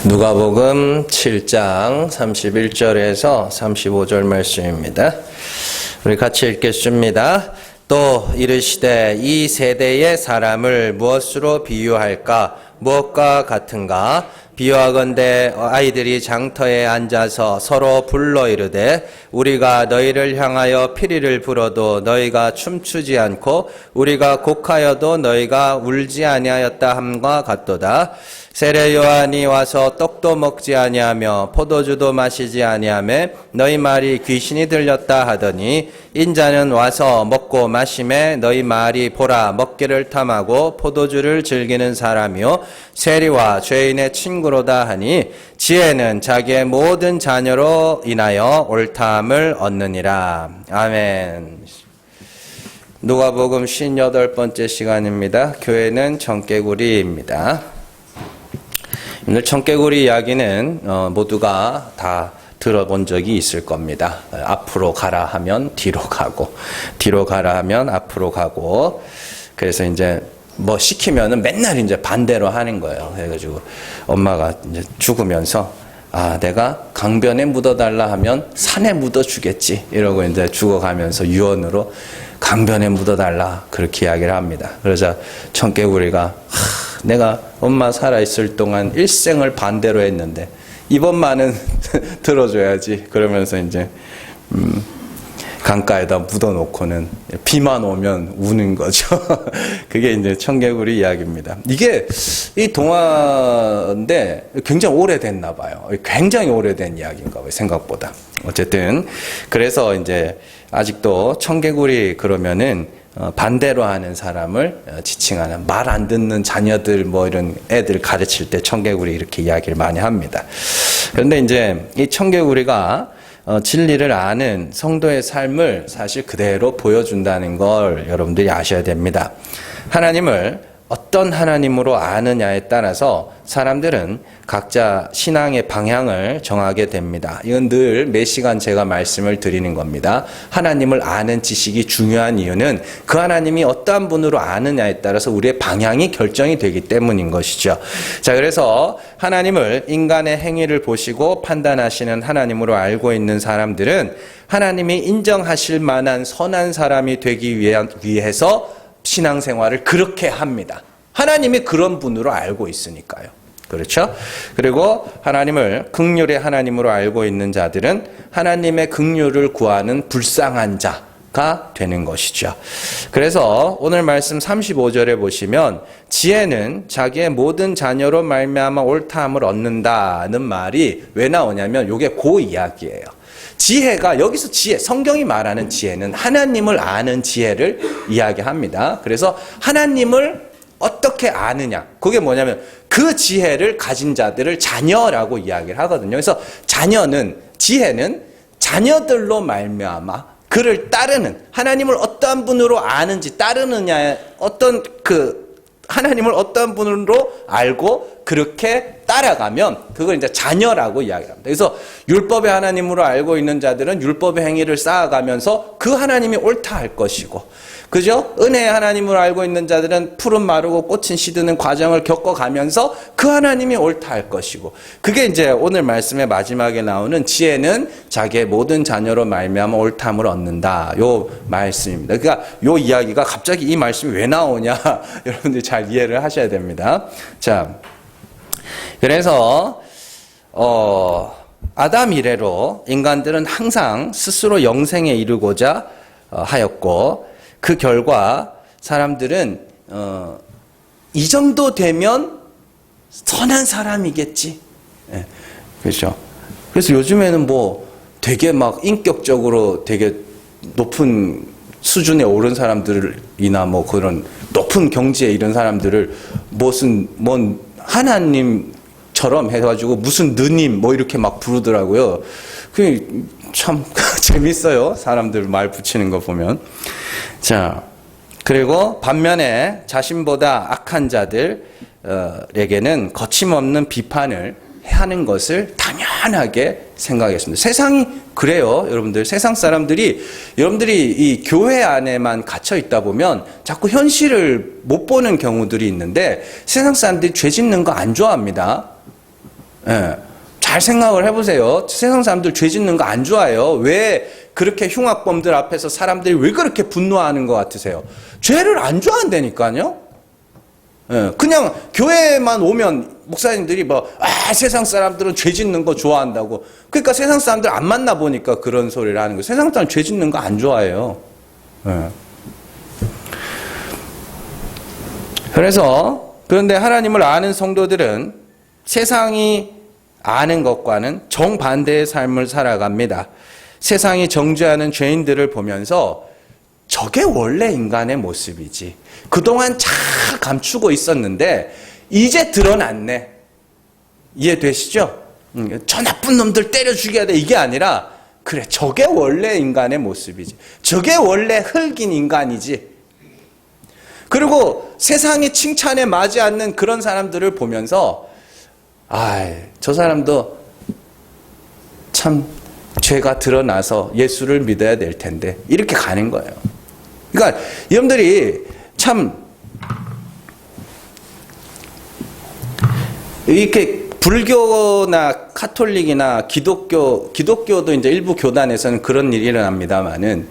누가복음 7장 31절에서 35절 말씀입니다. 우리 같이 읽겠습니다. 또 이르시되 이 세대의 사람을 무엇으로 비유할까? 무엇과 같은가? 비유하건대 아이들이 장터에 앉아서 서로 불러 이르되 우리가 너희를 향하여 피리를 불어도 너희가 춤추지 않고 우리가 곡하여도 너희가 울지 아니하였다 함과 같도다. 세례 요한이 와서 떡도 먹지 아니하며 포도주도 마시지 아니하며 너희 말이 귀신이 들렸다 하더니 인자는 와서 먹고 마심에 너희 말이 보라 먹기를 탐하고 포도주를 즐기는 사람이요 세리와 죄인의 친구로다 하니 지혜는 자기의 모든 자녀로 인하여 옳다함을 얻느니라. 아멘. 누가복음 58번째 시간입니다. 교회는 청개구리입니다. 오늘 청개구리 이야기는 모두가 다 들어본 적이 있을 겁니다. 앞으로 가라 하면 뒤로 가고, 뒤로 가라 하면 앞으로 가고, 그래서 이제 뭐 시키면은 맨날 이제 반대로 하는 거예요. 그래가지고 엄마가 이제 죽으면서 내가 강변에 묻어달라 하면 산에 묻어주겠지. 이러고 이제 죽어가면서 유언으로 강변에 묻어달라. 그렇게 이야기를 합니다. 그러자 청개구리가 내가 엄마 살아있을 동안 일생을 반대로 했는데 이번만은 들어줘야지. 그러면서 이제 강가에다 묻어놓고는 비만 오면 우는 거죠. 그게 이제 청개구리 이야기입니다. 이게 이 동화인데 굉장히 오래됐나 봐요. 굉장히 오래된 이야기인가 봐요. 생각보다. 어쨌든 그래서 이제 아직도 청개구리 그러면은 반대로 하는 사람을 지칭하는 말 안 듣는 자녀들 뭐 이런 애들 가르칠 때 청개구리 이렇게 이야기를 많이 합니다. 그런데 이제 이 청개구리가 진리를 아는 성도의 삶을 사실 그대로 보여준다는 걸 여러분들이 아셔야 됩니다. 하나님을 어떤 하나님으로 아느냐에 따라서 사람들은 각자 신앙의 방향을 정하게 됩니다. 이건 늘 매 시간 제가 말씀을 드리는 겁니다. 하나님을 아는 지식이 중요한 이유는 그 하나님이 어떠한 분으로 아느냐에 따라서 우리의 방향이 결정이 되기 때문인 것이죠. 자, 그래서 하나님을 인간의 행위를 보시고 판단하시는 하나님으로 알고 있는 사람들은 하나님이 인정하실 만한 선한 사람이 되기 위해서 신앙생활을 그렇게 합니다. 하나님이 그런 분으로 알고 있으니까요. 그렇죠? 그리고 하나님을 긍휼의 하나님으로 알고 있는 자들은 하나님의 긍휼을 구하는 불쌍한 자가 되는 것이죠. 그래서 오늘 말씀 35절에 보시면 지혜는 자기의 모든 자녀로 말미암아 옳다함을 얻는다는 말이 왜 나오냐면 이게 그 이야기예요. 지혜가 여기서 지혜, 성경이 말하는 지혜는 하나님을 아는 지혜를 이야기합니다. 그래서 하나님을 어떻게 아느냐, 그게 뭐냐면 그 지혜를 가진 자들을 자녀라고 이야기를 하거든요. 그래서 지혜는 자녀들로 말미암아 그를 따르는, 하나님을 어떠한 분으로 아는지 따르느냐에 하나님을 어떠한 분으로 알고 그렇게 따라가면 그걸 이제 자녀라고 이야기합니다. 그래서 율법의 하나님으로 알고 있는 자들은 율법의 행위를 쌓아가면서 그 하나님이 옳다 할 것이고, 그죠? 은혜의 하나님으로 알고 있는 자들은 푸른 마르고 꽃은 시드는 과정을 겪어가면서 그 하나님이 옳다 할 것이고, 그게 이제 오늘 말씀의 마지막에 나오는 지혜는 자기의 모든 자녀로 말미암아 옳다함을 얻는다. 요 말씀입니다. 그러니까 요 이야기가 갑자기 이 말씀이 왜 나오냐 여러분들이 잘 이해를 하셔야 됩니다. 자, 그래서 아담 이래로 인간들은 항상 스스로 영생에 이르고자 하였고, 그 결과 사람들은 이 정도 되면 선한 사람이겠지. 네, 그렇죠. 그래서 요즘에는 뭐 되게 막 인격적으로 되게 높은 수준에 오른 사람들이나 뭐 그런 높은 경지에 이른 사람들을 뭔 하나님처럼 해가지고 무슨 느님 뭐 이렇게 막 부르더라고요. 그게 참 재밌어요. 사람들 말 붙이는 거 보면. 자, 그리고 반면에 자신보다 악한 자들에게는 거침없는 비판을 하는 것을 당연하게 생각했습니다. 세상이 그래요, 여러분들. 세상 사람들이, 여러분들이 이 교회 안에만 갇혀 있다 보면 자꾸 현실을 못 보는 경우들이 있는데, 세상 사람들이 죄 짓는 거 안 좋아합니다. 예. 잘 생각을 해보세요. 세상 사람들 죄 짓는 거 안 좋아해요. 왜 그렇게 흉악범들 앞에서 사람들이 왜 그렇게 분노하는 것 같으세요? 죄를 안 좋아한다니까요. 예. 그냥 교회만 오면 목사님들이 세상 사람들은 죄 짓는 거 좋아한다고. 그러니까 세상 사람들 안 만나 보니까 그런 소리를 하는 거예요. 세상 사람 죄 짓는 거 안 좋아해요. 예. 그런데 하나님을 아는 성도들은 세상이 아는 것과는 정반대의 삶을 살아갑니다. 세상이 정죄하는 죄인들을 보면서 저게 원래 인간의 모습이지. 그동안 잘 감추고 있었는데 이제 드러났네. 이해되시죠? 저 나쁜 놈들 때려 죽여야 돼. 이게 아니라 그래 저게 원래 인간의 모습이지. 저게 원래 흙인 인간이지. 그리고 세상이 칭찬에 맞지 않는 그런 사람들을 보면서 저 사람도 참 죄가 드러나서 예수를 믿어야 될 텐데 이렇게 가는 거예요. 그러니까 여러분들이 참 이렇게 불교나 카톨릭이나 기독교도 이제 일부 교단에서는 그런 일이 일어납니다만은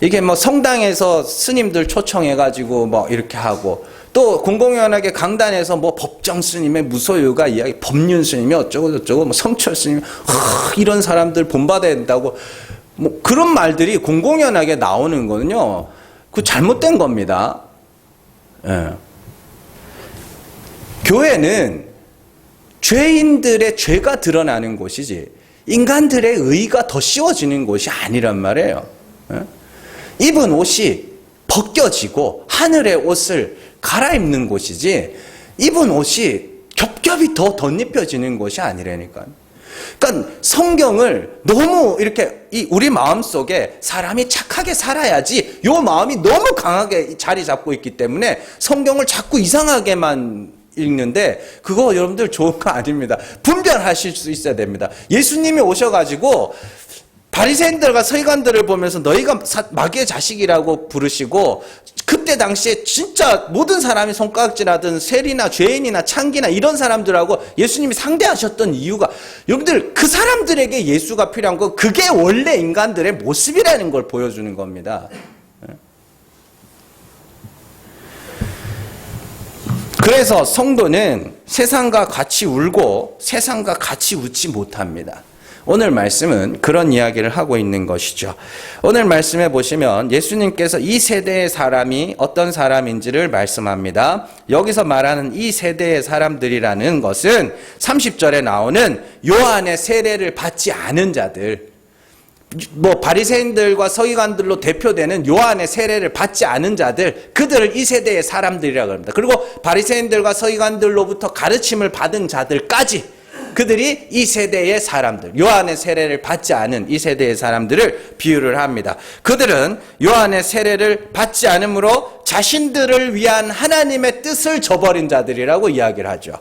이게 성당에서 스님들 초청해가지고 이렇게 하고 또 공공연하게 강단에서 법정 스님의 무소유가 이야기, 법륜 스님이 어쩌고 성철 스님 이런 사람들 본받아야 된다고 그런 말들이 공공연하게 나오는 거는요. 그 잘못된 겁니다. 예. 교회는 죄인들의 죄가 드러나는 곳이지 인간들의 의가 더 씌워지는 곳이 아니란 말이에요. 예? 입은 옷이 벗겨지고 하늘의 옷을 갈아입는 곳이지 입은 옷이 겹겹이 더 덧입혀지는 것이 아니라니까요. 그러니까 성경을 너무 이렇게 우리 마음속에 사람이 착하게 살아야지 이 마음이 너무 강하게 자리 잡고 있기 때문에 성경을 자꾸 이상하게만 읽는데 그거 여러분들 좋은 거 아닙니다. 분별하실 수 있어야 됩니다. 예수님이 오셔가지고 바리새인들과 서기관들을 보면서 너희가 마귀의 자식이라고 부르시고 그때 당시에 진짜 모든 사람이 손가락질하던 세리나 죄인이나 창기나 이런 사람들하고 예수님이 상대하셨던 이유가 여러분들 그 사람들에게 예수가 필요한 거 그게 원래 인간들의 모습이라는 걸 보여주는 겁니다. 그래서 성도는 세상과 같이 울고 세상과 같이 웃지 못합니다. 오늘 말씀은 그런 이야기를 하고 있는 것이죠. 오늘 말씀에 보시면 예수님께서 이 세대의 사람이 어떤 사람인지를 말씀합니다. 여기서 말하는 이 세대의 사람들이라는 것은 30절에 나오는 요한의 세례를 받지 않은 자들, 바리새인들과 서기관들로 대표되는 요한의 세례를 받지 않은 자들, 그들을 이 세대의 사람들이라고 합니다. 그리고 바리새인들과 서기관들로부터 가르침을 받은 자들까지 그들이 이 세대의 사람들, 요한의 세례를 받지 않은 이 세대의 사람들을 비유를 합니다. 그들은 요한의 세례를 받지 않으므로 자신들을 위한 하나님의 뜻을 저버린 자들이라고 이야기를 하죠.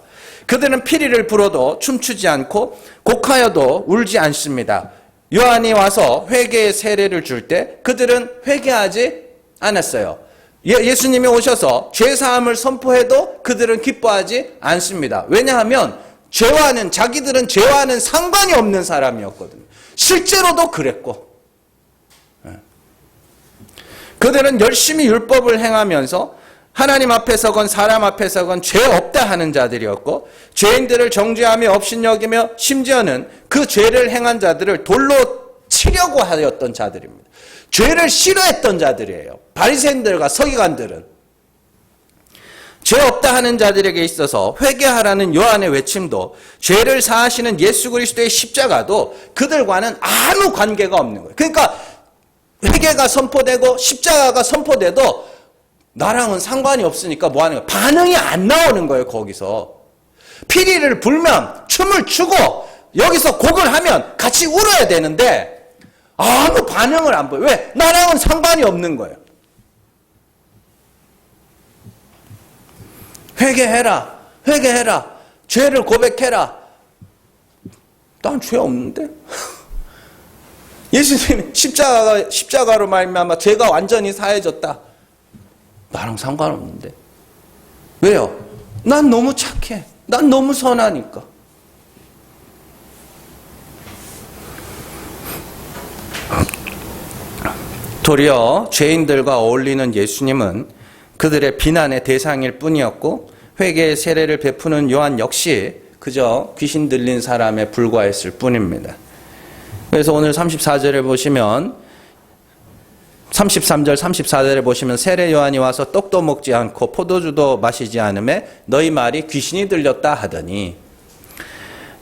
그들은 피리를 불어도 춤추지 않고 곡하여도 울지 않습니다. 요한이 와서 회개의 세례를 줄 때 그들은 회개하지 않았어요. 예수님이 오셔서 죄사함을 선포해도 그들은 기뻐하지 않습니다. 왜냐하면 자기들은 죄와는 상관이 없는 사람이었거든요. 실제로도 그랬고. 그들은 열심히 율법을 행하면서 하나님 앞에서건 사람 앞에서건 죄 없다 하는 자들이었고 죄인들을 정죄하며 업신여기며 심지어는 그 죄를 행한 자들을 돌로 치려고 하였던 자들입니다. 죄를 싫어했던 자들이에요. 바리새인들과 서기관들은. 죄 없다 하는 자들에게 있어서 회개하라는 요한의 외침도 죄를 사하시는 예수 그리스도의 십자가도 그들과는 아무 관계가 없는 거예요. 그러니까 회개가 선포되고 십자가가 선포돼도 나랑은 상관이 없으니까 뭐 하는 거예요? 반응이 안 나오는 거예요. 거기서 피리를 불면 춤을 추고 여기서 곡을 하면 같이 울어야 되는데 아무 반응을 안 보여요. 왜? 나랑은 상관이 없는 거예요. 회개해라. 죄를 고백해라. 난 죄 없는데? 예수님 십자가로 말미암아 죄가 완전히 사해졌다. 나랑 상관없는데. 왜요? 난 너무 착해. 난 너무 선하니까. 도리어 죄인들과 어울리는 예수님은 그들의 비난의 대상일 뿐이었고 회개의 세례를 베푸는 요한 역시 그저 귀신 들린 사람에 불과했을 뿐입니다. 그래서 오늘 34절에 보시면 33절 34절에 보시면 세례 요한이 와서 떡도 먹지 않고 포도주도 마시지 않음에 너희 말이 귀신이 들렸다 하더니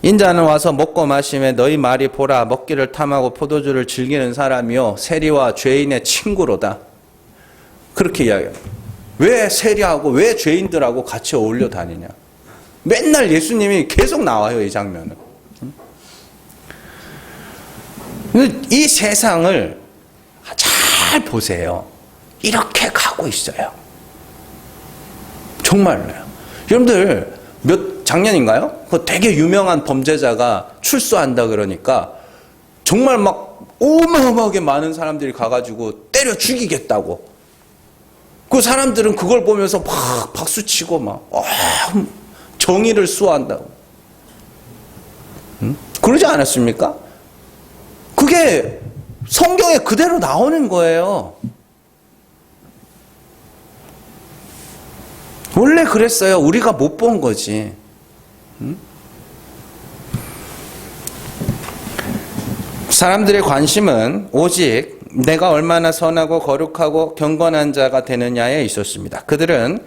인자는 와서 먹고 마심에 너희 말이 보라 먹기를 탐하고 포도주를 즐기는 사람이요 세리와 죄인의 친구로다. 그렇게 이야기해요. 왜 세리하고 왜 죄인들하고 같이 어울려 다니냐. 맨날 예수님이 계속 나와요. 이 장면은. 이 세상을 잘 보세요. 이렇게 가고 있어요. 정말로요. 여러분들 작년인가요? 그 되게 유명한 범죄자가 출소한다 그러니까 정말 막 어마어마하게 많은 사람들이 가가지고 때려 죽이겠다고. 그 사람들은 그걸 보면서 막 박수치고 막 정의를 수호한다고. 그러지 않았습니까? 그게 성경에 그대로 나오는 거예요. 원래 그랬어요. 우리가 못 본 거지. 사람들의 관심은 오직 내가 얼마나 선하고 거룩하고 경건한 자가 되느냐에 있었습니다. 그들은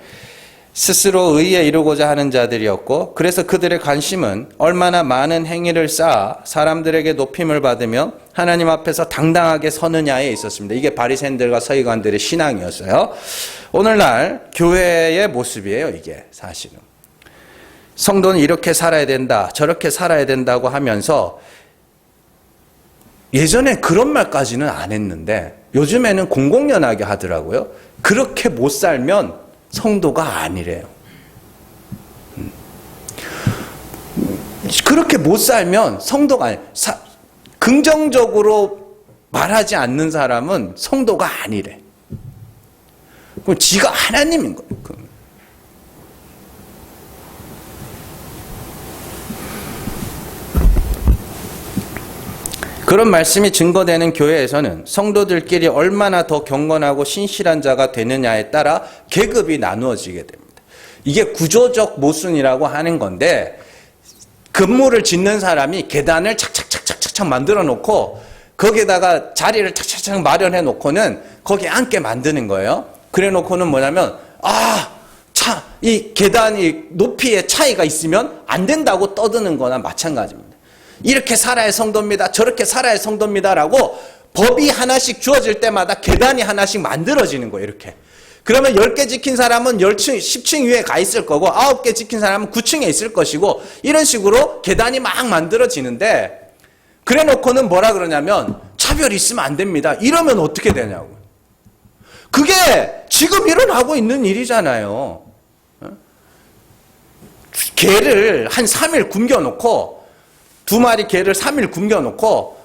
스스로 의에 이루고자 하는 자들이었고 그래서 그들의 관심은 얼마나 많은 행위를 쌓아 사람들에게 높임을 받으며 하나님 앞에서 당당하게 서느냐에 있었습니다. 이게 바리새인들과 서기관들의 신앙이었어요. 오늘날 교회의 모습이에요. 이게 사실은. 성도는 이렇게 살아야 된다, 저렇게 살아야 된다고 하면서 예전에 그런 말까지는 안 했는데 요즘에는 공공연하게 하더라고요. 그렇게 못 살면 성도가 아니래요. 그렇게 못 살면 성도가 아니래요. 긍정적으로 말하지 않는 사람은 성도가 아니래. 그럼 지가 하나님인 거예요. 그런 말씀이 증거되는 교회에서는 성도들끼리 얼마나 더 경건하고 신실한 자가 되느냐에 따라 계급이 나누어지게 됩니다. 이게 구조적 모순이라고 하는 건데 건물을 짓는 사람이 계단을 착착착착착 만들어 놓고 거기에다가 자리를 착착착 마련해 놓고는 거기에 앉게 만드는 거예요. 그래 놓고는 뭐냐면 이 계단이 높이의 차이가 있으면 안 된다고 떠드는 거나 마찬가지입니다. 이렇게 살아야 성도입니다. 저렇게 살아야 성도입니다라고 법이 하나씩 주어질 때마다 계단이 하나씩 만들어지는 거예요. 이렇게. 그러면 10개 지킨 사람은 10층 위에 가 있을 거고 9개 지킨 사람은 9층에 있을 것이고 이런 식으로 계단이 막 만들어지는데 그래 놓고는 뭐라 그러냐면 차별이 있으면 안 됩니다. 이러면 어떻게 되냐고. 그게 지금 일어나고 있는 일이잖아요. 개를 한 3일 굶겨놓고 2마리 개를 3일 굶겨놓고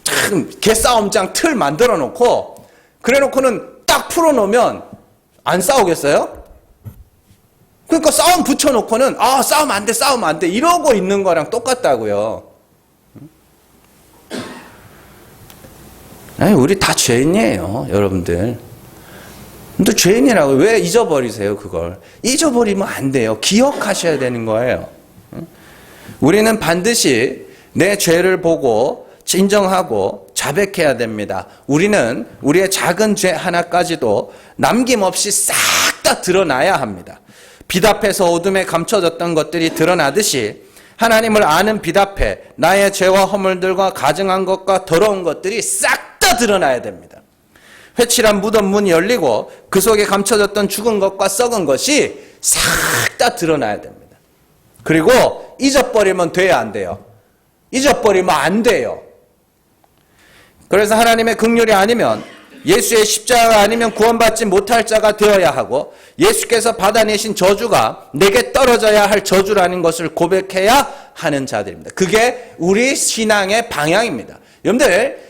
참 개싸움장 틀 만들어놓고 그래놓고는 딱 풀어놓으면 안 싸우겠어요? 그러니까 싸움 붙여놓고는 싸우면 안 돼 싸우면 안 돼 이러고 있는 거랑 똑같다고요. 아니, 우리 다 죄인이에요, 여러분들. 근데 죄인이라고 왜 잊어버리세요, 그걸? 잊어버리면 안 돼요. 기억하셔야 되는 거예요. 우리는 반드시 내 죄를 보고 인정하고 자백해야 됩니다. 우리는 우리의 작은 죄 하나까지도 남김없이 싹 다 드러나야 합니다. 빛 앞에서 어둠에 감춰졌던 것들이 드러나듯이 하나님을 아는 빛 앞에 나의 죄와 허물들과 가증한 것과 더러운 것들이 싹 다 드러나야 됩니다. 회칠한 무덤 문이 열리고 그 속에 감춰졌던 죽은 것과 썩은 것이 싹 다 드러나야 됩니다. 그리고 잊어버리면 돼야 안 돼요. 잊어버리면 안 돼요. 그래서 하나님의 긍휼이 아니면 예수의 십자가가 아니면 구원받지 못할 자가 되어야 하고 예수께서 받아내신 저주가 내게 떨어져야 할 저주라는 것을 고백해야 하는 자들입니다. 그게 우리 신앙의 방향입니다. 여러분들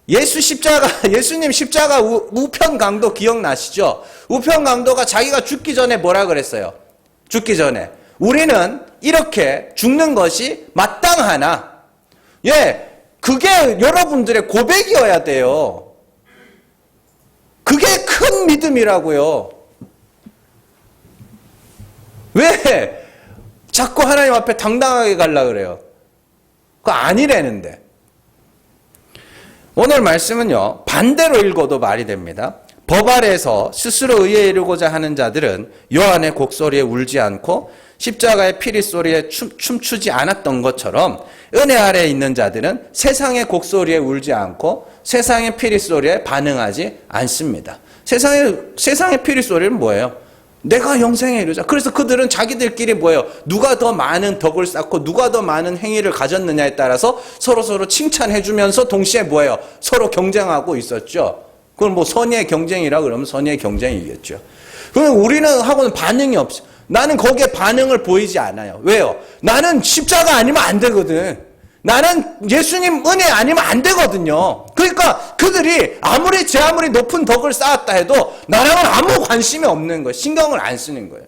예수님 십자가 우편 강도 기억나시죠? 우편 강도가 자기가 죽기 전에 뭐라 그랬어요? 죽기 전에 우리는 이렇게 죽는 것이 마땅하나 그게 여러분들의 고백이어야 돼요. 그게 큰 믿음이라고요. 왜 자꾸 하나님 앞에 당당하게 가려고 그래요? 그거 아니라는데. 오늘 말씀은요, 반대로 읽어도 말이 됩니다. 법 아래에서 스스로 의에 이르고자 하는 자들은 요한의 곡소리에 울지 않고 십자가의 피리 소리에 춤추지 않았던 것처럼 은혜 아래에 있는 자들은 세상의 곡소리에 울지 않고 세상의 피리 소리에 반응하지 않습니다. 세상의 피리 소리는 뭐예요? 내가 영생에 이르자. 그래서 그들은 자기들끼리 뭐예요? 누가 더 많은 덕을 쌓고 누가 더 많은 행위를 가졌느냐에 따라서 서로 칭찬해주면서 동시에 뭐예요? 서로 경쟁하고 있었죠. 그건 뭐 선의의 경쟁이라 그러면 선의의 경쟁이겠죠. 그럼 우리는 하고는 반응이 없어. 나는 거기에 반응을 보이지 않아요. 왜요? 나는 십자가 아니면 안 되거든. 나는 예수님 은혜 아니면 안 되거든요. 그러니까 그들이 아무리 높은 덕을 쌓았다 해도 나랑은 아무 관심이 없는 거예요. 신경을 안 쓰는 거예요.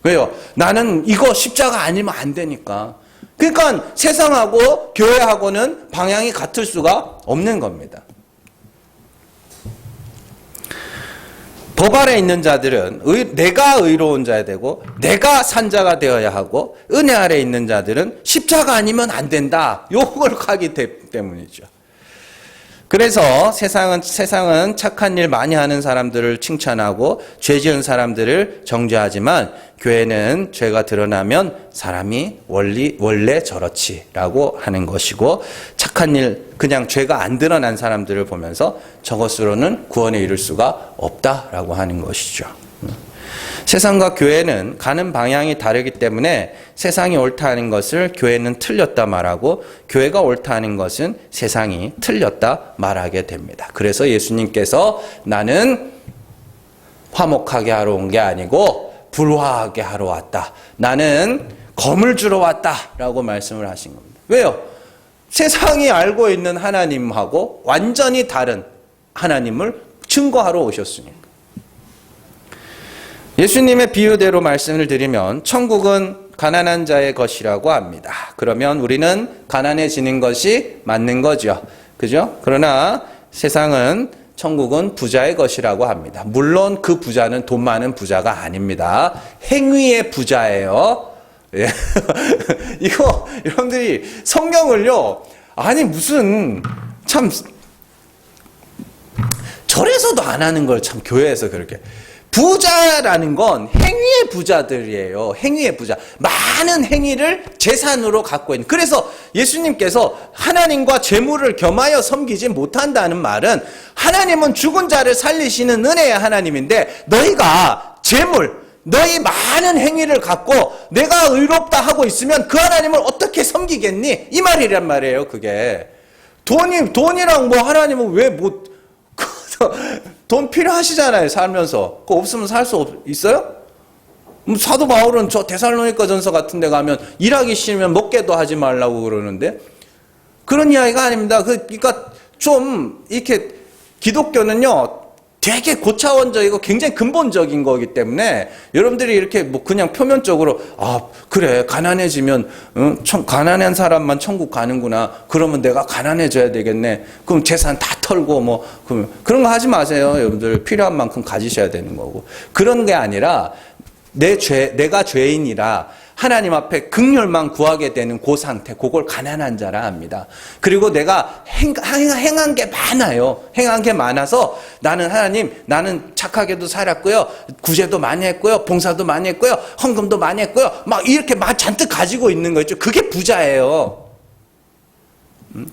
왜요? 나는 이거 십자가 아니면 안 되니까. 그러니까 세상하고 교회하고는 방향이 같을 수가 없는 겁니다. 법 아래 있는 자들은 내가 의로운 자야 되고 내가 산자가 되어야 하고 은혜 아래 있는 자들은 십자가 아니면 안 된다. 요걸 하기 때문이죠. 그래서 세상은 착한 일 많이 하는 사람들을 칭찬하고 죄 지은 사람들을 정죄하지만 교회는 죄가 드러나면 사람이 원래 저렇지라고 하는 것이고 착한 일 그냥 죄가 안 드러난 사람들을 보면서 저것으로는 구원에 이를 수가 없다라고 하는 것이죠. 세상과 교회는 가는 방향이 다르기 때문에 세상이 옳다 하는 것을 교회는 틀렸다 말하고 교회가 옳다 하는 것은 세상이 틀렸다 말하게 됩니다. 그래서 예수님께서 나는 화목하게 하러 온 게 아니고 불화하게 하러 왔다. 나는 검을 주러 왔다라고 말씀을 하신 겁니다. 왜요? 세상이 알고 있는 하나님하고 완전히 다른 하나님을 증거하러 오셨으니까. 예수님의 비유대로 말씀을 드리면 천국은 가난한 자의 것이라고 합니다. 그러면 우리는 가난해지는 것이 맞는 거죠. 그죠? 그러나 세상은 천국은 부자의 것이라고 합니다. 물론 그 부자는 돈 많은 부자가 아닙니다. 행위의 부자예요. 예. 이거 여러분들이 성경을요. 아니 무슨 참 절에서도 안 하는 걸 참 교회에서 그렇게 부자라는 건 행위의 부자들이에요. 행위의 부자. 많은 행위를 재산으로 갖고 있는. 그래서 예수님께서 하나님과 재물을 겸하여 섬기지 못한다는 말은 하나님은 죽은 자를 살리시는 은혜의 하나님인데 너희가 재물, 너희 많은 행위를 갖고 내가 의롭다 하고 있으면 그 하나님을 어떻게 섬기겠니? 이 말이란 말이에요. 그게. 돈이랑 뭐 하나님은 왜 못 돈 필요하시잖아요. 살면서. 그거 없으면 살 수 있어요? 사도 바울은 저 데살로니가 전서 같은 데 가면 일하기 싫으면 먹게도 하지 말라고 그러는데 그런 이야기가 아닙니다. 그러니까 좀 이렇게 기독교는요. 되게 고차원적이고 굉장히 근본적인 거기 때문에 여러분들이 이렇게 뭐 그냥 표면적으로 그래 가난해지면 가난한 사람만 천국 가는구나. 그러면 내가 가난해져야 되겠네. 그럼 재산 다 털고 뭐 그런 거 하지 마세요. 여러분들 필요한 만큼 가지셔야 되는 거고 그런 게 아니라 내가 죄인이라 하나님 앞에 긍휼만 구하게 되는 그 상태, 그걸 가난한 자라 합니다. 그리고 내가 행한 게 많아요. 행한 게 많아서 나는 하나님, 나는 착하게도 살았고요. 구제도 많이 했고요. 봉사도 많이 했고요. 헌금도 많이 했고요. 막 이렇게 잔뜩 가지고 있는 거 있죠. 그게 부자예요.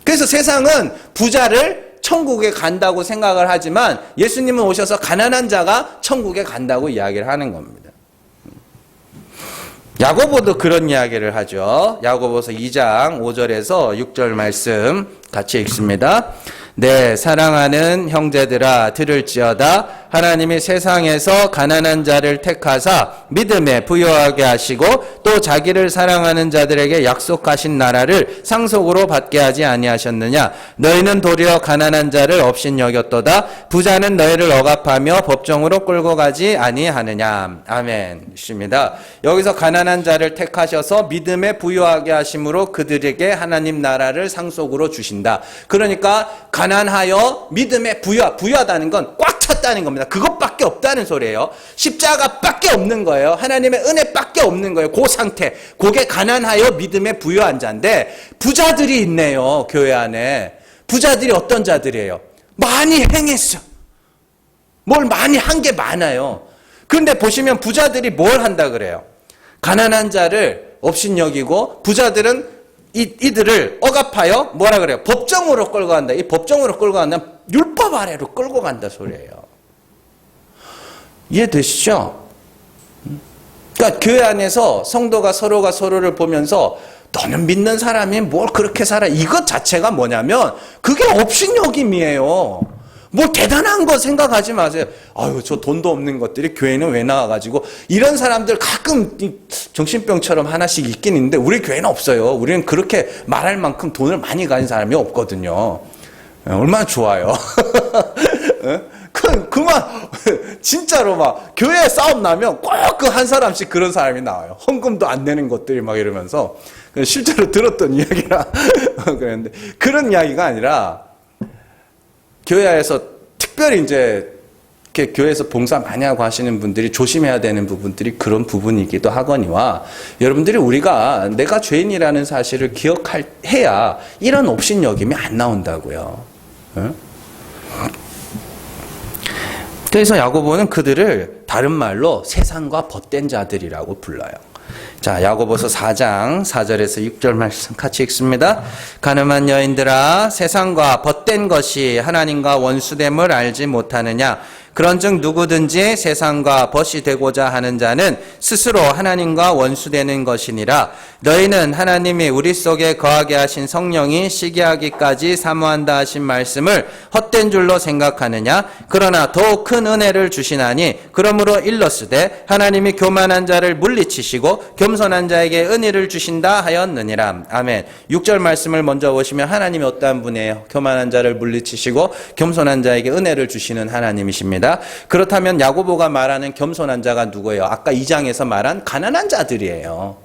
그래서 세상은 부자를 천국에 간다고 생각을 하지만 예수님은 오셔서 가난한 자가 천국에 간다고 이야기를 하는 겁니다. 야고보도 그런 이야기를 하죠. 야고보서 2장 5절에서 6절 말씀 같이 읽습니다. 네, 사랑하는 형제들아 들을지어다. 하나님이 세상에서 가난한 자를 택하사 믿음에 부요하게 하시고 또 자기를 사랑하는 자들에게 약속하신 나라를 상속으로 받게 하지 아니하셨느냐. 너희는 도리어 가난한 자를 업신 여겼도다. 부자는 너희를 억압하며 법정으로 끌고 가지 아니하느냐. 아멘. 있습니다. 여기서 가난한 자를 택하셔서 믿음에 부요하게 하심으로 그들에게 하나님 나라를 상속으로 주신다. 그러니까 가난한 가난하여 믿음에 부유하다는 건 꽉 찼다는 겁니다. 그것밖에 없다는 소리예요. 십자가밖에 없는 거예요. 하나님의 은혜밖에 없는 거예요. 그 상태. 그게 가난하여 믿음에 부유한 자인데 부자들이 있네요. 교회 안에. 부자들이 어떤 자들이에요? 많이 행했어. 뭘 많이 한 게 많아요. 그런데 보시면 부자들이 뭘 한다 그래요? 가난한 자를 업신여기고 부자들은 이들을 억압하여 뭐라 그래요? 법정으로 끌고 간다. 이 법정으로 끌고 간다면 율법 아래로 끌고 간다 소리예요. 이해되시죠? 그러니까 교회 안에서 성도가 서로가 서로를 보면서 너는 믿는 사람이 뭘 그렇게 살아? 이것 자체가 뭐냐면 그게 업신여김이에요. 뭐 대단한 거 생각하지 마세요. 아유, 저 돈도 없는 것들이 교회는 왜 나와가지고 이런 사람들 가끔 정신병처럼 하나씩 있긴 있는데 우리 교회는 없어요. 우리는 그렇게 말할 만큼 돈을 많이 가진 사람이 없거든요. 얼마나 좋아요. 그만 진짜로 막 교회 싸움 나면 꼭 그 한 사람씩 그런 사람이 나와요. 헌금도 안 내는 것들이 막 이러면서 실제로 들었던 이야기라 그랬는데 그런 이야기가 아니라 교회에서 특별히 이제 이렇게 교회에서 봉사 많이 하고 하시는 분들이 조심해야 되는 부분들이 그런 부분이기도 하거니와 여러분들이 우리가 내가 죄인이라는 사실을 기억해야 이런 업신여김이 안 나온다고요. 응? 그래서 야고보는 그들을 다른 말로 세상과 벗된 자들이라고 불러요. 자, 야고보서 4장 4절에서 6절 말씀 같이 읽습니다. 가늠한 여인들아, 세상과 벗된 것이 하나님과 원수됨을 알지 못하느냐? 그런즉 누구든지 세상과 벗이 되고자 하는 자는 스스로 하나님과 원수되는 것이니라. 너희는 하나님이 우리 속에 거하게 하신 성령이 시기하기까지 사모한다 하신 말씀을 헛된 줄로 생각하느냐? 그러나 더욱 큰 은혜를 주시나니 그러므로 일렀으되 하나님이 교만한 자를 물리치시고 겸손한 자에게 은혜를 주신다 하였느니라. 아멘. 6절 말씀을 먼저 보시면 하나님이 어떠한 분이에요? 교만한 자를 물리치시고 겸손한 자에게 은혜를 주시는 하나님이십니다. 그렇다면 야고보가 말하는 겸손한 자가 누구예요? 아까 2장에서 말한 가난한 자들이에요.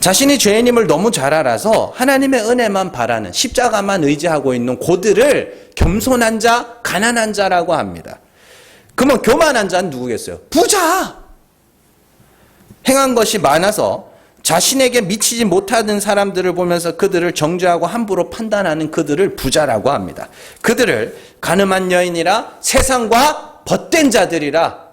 자신이 죄인임을 너무 잘 알아서 하나님의 은혜만 바라는, 십자가만 의지하고 있는 고들을 겸손한 자, 가난한 자라고 합니다. 그러면 교만한 자는 누구겠어요? 부자! 행한 것이 많아서 자신에게 미치지 못하는 사람들을 보면서 그들을 정죄하고 함부로 판단하는 그들을 부자라고 합니다. 그들을 가늠한 여인이라 세상과 벗된 자들이라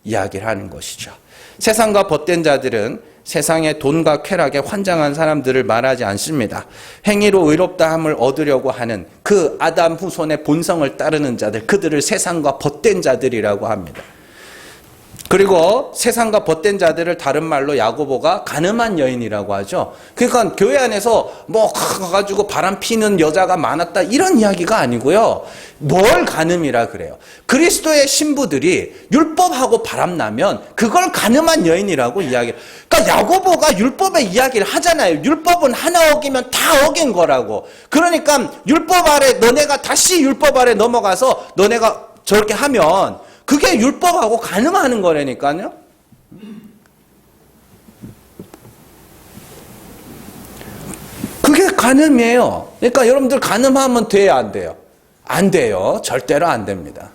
이야기를 하는 것이죠. 세상과 벗된 자들은 세상의 돈과 쾌락에 환장한 사람들을 말하지 않습니다. 행위로 의롭다함을 얻으려고 하는 그 아담 후손의 본성을 따르는 자들, 그들을 세상과 벗된 자들이라고 합니다. 그리고 세상과 벗된 자들을 다른 말로 야고보가 가늠한 여인이라고 하죠. 그러니까 교회 안에서 뭐 가가지고 바람 피는 여자가 많았다 이런 이야기가 아니고요. 뭘 가늠이라 그래요? 그리스도의 신부들이 율법하고 바람나면 그걸 가늠한 여인이라고 이야기해요. 그러니까 야고보가 율법의 이야기를 하잖아요. 율법은 하나 어기면 다 어긴 거라고. 그러니까 율법 아래 너네가 다시 율법 아래 넘어가서 너네가 저렇게 하면 그게 율법하고 가늠하는 거라니까요. 그게 가늠이에요. 그러니까 여러분들 가늠하면 돼요, 안 돼요? 안 돼요. 절대로 안 됩니다.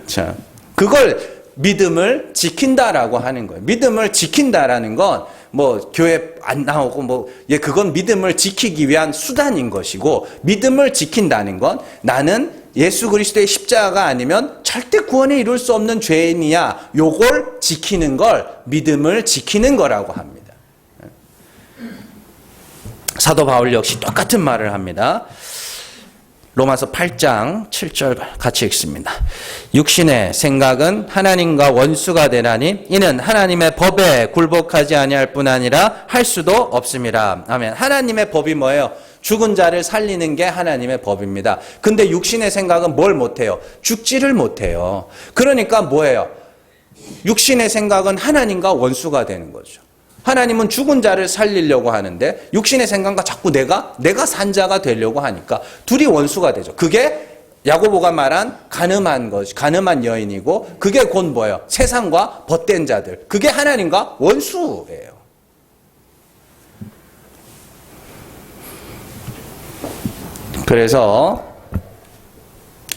자, 그걸 믿음을 지킨다라고 하는 거예요. 믿음을 지킨다라는 건 뭐 교회 안 나오고 뭐 그건 믿음을 지키기 위한 수단인 것이고, 믿음을 지킨다는 건 나는 예수 그리스도의 십자가가 아니면 절대 구원에 이룰 수 없는 죄인이야. 요걸 지키는 걸 믿음을 지키는 거라고 합니다. 사도 바울 역시 똑같은 말을 합니다. 로마서 8장 7절 같이 읽습니다. 육신의 생각은 하나님과 원수가 되나니 이는 하나님의 법에 굴복하지 아니할 뿐 아니라 할 수도 없습니다. 아멘. 하나님의 법이 뭐예요? 죽은 자를 살리는 게 하나님의 법입니다. 근데 육신의 생각은 뭘 못해요? 죽지를 못해요. 그러니까 뭐예요? 육신의 생각은 하나님과 원수가 되는 거죠. 하나님은 죽은 자를 살리려고 하는데 육신의 생각과 자꾸 내가 산 자가 되려고 하니까 둘이 원수가 되죠. 그게 야고보가 말한 가늠한 것, 가늠한 여인이고, 그게 곧 뭐예요? 세상과 벗된 자들. 그게 하나님과 원수예요. 그래서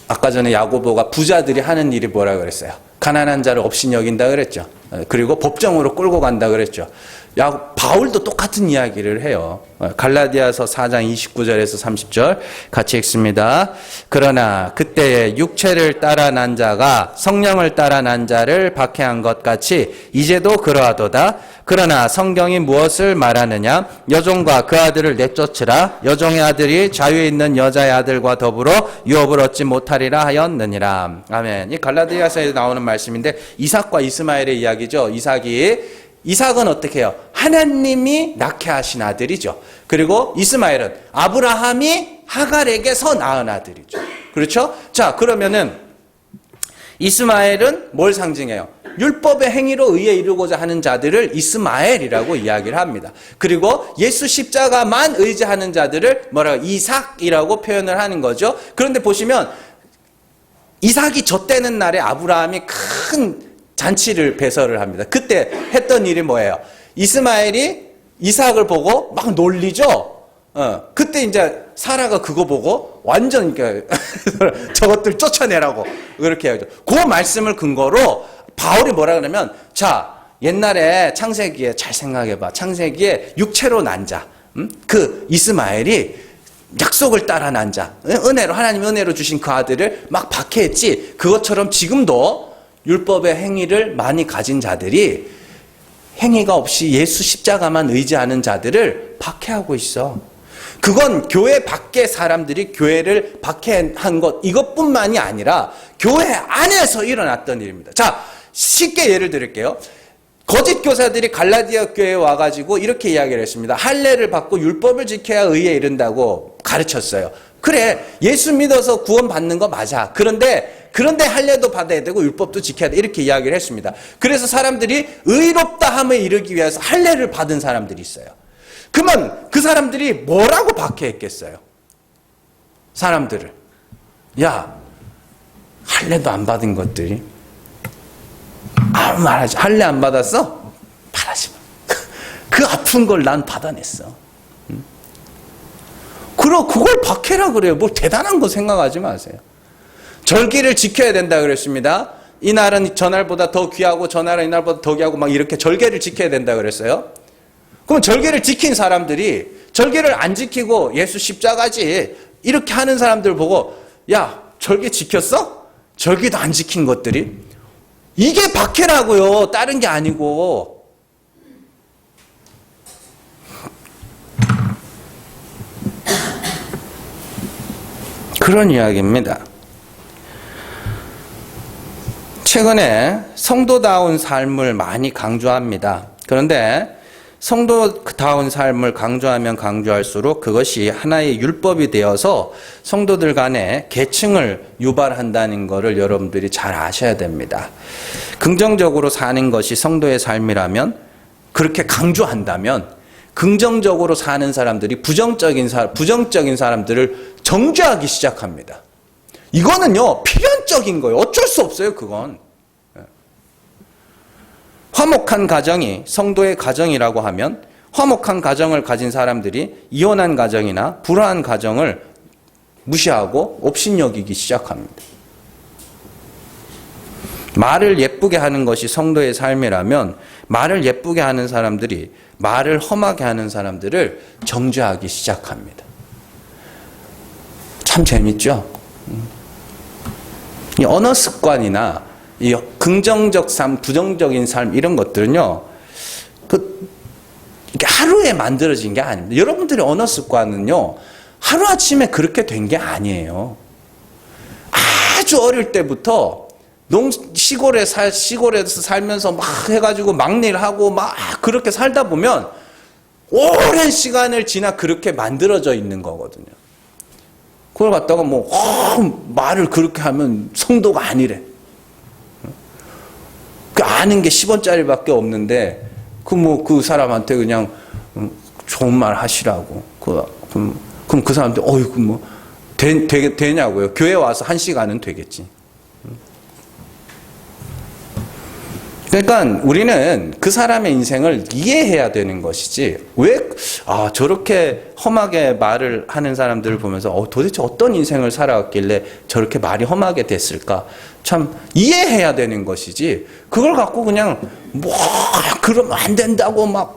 아까 전에 야고보가 부자들이 하는 일이 뭐라 그랬어요? 가난한 자를 없이 여긴다 그랬죠. 그리고 법정으로 끌고 간다 그랬죠. 바울도 똑같은 이야기를 해요. 갈라디아서 4장 29절에서 30절 같이 읽습니다. 그러나 그때에 육체를 따라 난 자가 성령을 따라 난 자를 박해한 것 같이 이제도 그러하도다. 그러나 성경이 무엇을 말하느냐? 여종과 그 아들을 내쫓으라. 여종의 아들이 자유에 있는 여자의 아들과 더불어 유업을 얻지 못하리라 하였느니라. 아멘. 이 갈라디아서에 나오는 말씀인데 이삭과 이스마엘의 이야기죠. 이삭은 어떻게 해요? 하나님이 낳게 하신 아들이죠. 그리고 이스마엘은 아브라함이 하갈에게서 낳은 아들이죠. 그렇죠? 자, 그러면은 이스마엘은 뭘 상징해요? 율법의 행위로 의에 이르고자 하는 자들을 이스마엘이라고 이야기를 합니다. 그리고 예수 십자가만 의지하는 자들을 이삭이라고 표현을 하는 거죠. 그런데 보시면 이삭이 젖되는 날에 아브라함이 큰 잔치를 배설을 합니다. 그때 했던 일이 뭐예요? 이스마엘이 이삭을 보고 막 놀리죠. 그때 이제 사라가 그거 보고 완전 저것들 쫓아내라고 그렇게 해야죠. 그 말씀을 근거로 바울이 뭐라 그러냐면, 자, 옛날에 창세기에 잘 생각해봐. 창세기에 육체로 난 자, 그 이스마엘이 약속을 따라 난 자, 하나님 은혜로 주신 그 아들을 막 박해했지. 그것처럼 지금도 율법의 행위를 많이 가진 자들이 행위가 없이 예수 십자가만 의지하는 자들을 박해하고 있어. 그건 교회 밖의 사람들이 교회를 박해한 것 이것뿐만이 아니라 교회 안에서 일어났던 일입니다. 자, 쉽게 예를 들을게요. 거짓 교사들이 갈라디아 교회에 와가지고 이렇게 이야기를 했습니다. 할례를 받고 율법을 지켜야 의에 이른다고 가르쳤어요. 그래, 예수 믿어서 구원 받는 거 맞아. 그런데 할례도 받아야 되고 율법도 지켜야 돼. 이렇게 이야기를 했습니다. 그래서 사람들이 의롭다함에 이르기 위해서 할례를 받은 사람들이 있어요. 그러면 그 사람들이 뭐라고 박해했겠어요? 사람들을. 야, 할례도 안 받은 것들이 아무 말하지. 할례 안 받았어? 말하지 마. 그 아픈 걸 난 받아냈어. 그걸 박해라 그래요. 뭘 대단한 거 생각하지 마세요. 절기를 지켜야 된다 그랬습니다. 이날은 저날보다 더 귀하고 저날은 이날보다 더 귀하고 막 이렇게 절개를 지켜야 된다 그랬어요. 그럼 절개를 지킨 사람들이 절개를 안 지키고 예수 십자가지 이렇게 하는 사람들 보고, 야, 절개 지켰어? 절개도 안 지킨 것들이. 이게 박해라고요. 다른 게 아니고. 그런 이야기입니다. 최근에 성도다운 삶을 많이 강조합니다. 그런데 성도다운 삶을 강조하면 강조할수록 그것이 하나의 율법이 되어서 성도들 간에 계층을 유발한다는 것을 여러분들이 잘 아셔야 됩니다. 긍정적으로 사는 것이 성도의 삶이라면, 그렇게 강조한다면 긍정적으로 사는 사람들이 부정적인 사람들을 정죄하기 시작합니다. 이거는요, 필연적인 거예요. 어쩔 수 없어요, 그건. 화목한 가정이 성도의 가정이라고 하면 화목한 가정을 가진 사람들이 이혼한 가정이나 불화한 가정을 무시하고 업신여기기 시작합니다. 말을 예쁘게 하는 것이 성도의 삶이라면 말을 예쁘게 하는 사람들이 말을 험하게 하는 사람들을 정죄하기 시작합니다. 참 재밌죠? 이 언어 습관이나 이 긍정적 삶, 부정적인 삶 이런 것들은요, 이게 하루에 만들어진 게 아닙니다. 여러분들의 언어 습관은요, 하루아침에 그렇게 된 게 아니에요. 아주 어릴 때부터 시골에서 살면서 막 해가지고 막일 하고 막 그렇게 살다 보면 오랜 시간을 지나 그렇게 만들어져 있는 거거든요. 그걸 갖다가 말을 그렇게 하면 성도가 아니래. 그 아는 게 10원짜리밖에 없는데 그 사람한테 그냥 좋은 말 하시라고. 그럼 그 사람한테 되냐고요. 교회 와서 1시간은 되겠지. 그러니까 우리는 그 사람의 인생을 이해해야 되는 것이지, 왜, 저렇게 험하게 말을 하는 사람들을 보면서, 도대체 어떤 인생을 살아왔길래 저렇게 말이 험하게 됐을까? 참, 이해해야 되는 것이지, 그걸 갖고 그냥, 그러면 안 된다고 막,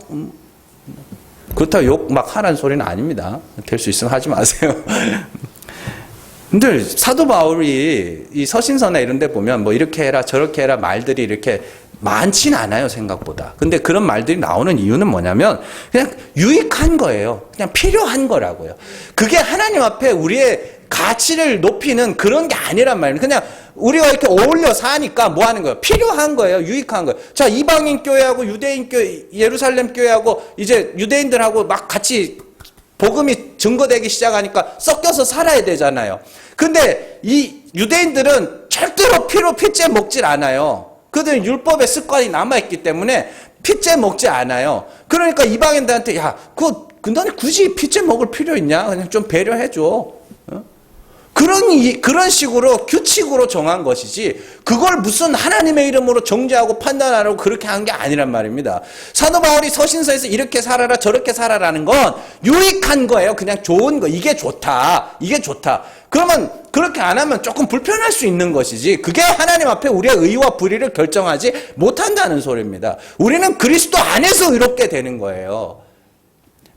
그렇다고 욕 막 하라는 소리는 아닙니다. 될 수 있으면 하지 마세요. 근데 사도 바울이 이 서신서나 이런 데 보면 뭐 이렇게 해라 저렇게 해라 말들이 이렇게 많진 않아요, 생각보다. 근데 그런 말들이 나오는 이유는 뭐냐면 그냥 유익한 거예요. 그냥 필요한 거라고요. 그게 하나님 앞에 우리의 가치를 높이는 그런 게 아니란 말이에요. 그냥 우리가 이렇게 어울려 사니까 뭐 하는 거예요? 필요한 거예요. 유익한 거예요. 자, 이방인 교회하고 유대인 교회, 예루살렘 교회하고 이제 유대인들하고 막 같이 복음이 증거되기 시작하니까 섞여서 살아야 되잖아요. 근데 이 유대인들은 절대로 피로 핏째 먹질 않아요. 그들은 율법의 습관이 남아있기 때문에 핏째 먹지 않아요. 그러니까 이방인들한테 넌 굳이 핏째 먹을 필요 있냐? 그냥 좀 배려해줘. 그런 식으로 규칙으로 정한 것이지, 그걸 무슨 하나님의 이름으로 정죄하고 판단하라고 그렇게 한 게 아니란 말입니다. 사도 바울이 서신서에서 이렇게 살아라 저렇게 살아라는 건 유익한 거예요. 그냥 좋은 거. 이게 좋다. 이게 좋다. 그러면 그렇게 안 하면 조금 불편할 수 있는 것이지, 그게 하나님 앞에 우리의 의와 불의를 결정하지 못한다는 소리입니다. 우리는 그리스도 안에서 의롭게 되는 거예요.